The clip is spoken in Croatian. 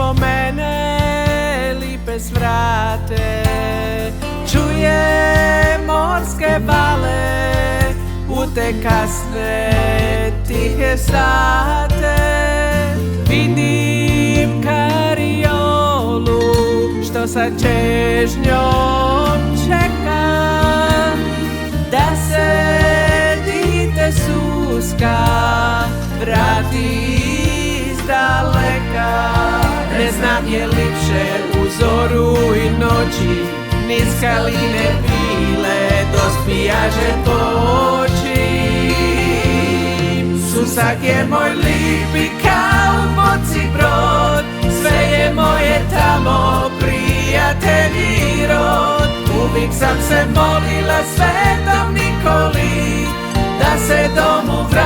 mimo mene lipe svrate, čuje morske vale u te kasne tihe sate. Vidim kariolu što sa čežnjom čeka da se dite suska vrati iz daleka. Ne znam je lipše u zoru i noći, niz skaline pile dospijaže poći. Susak je moj lipi kao moci brod, sve je moje tamo, prijatelji rod. Uvijek sam se molila Svetom Nikoli da se domu vrati.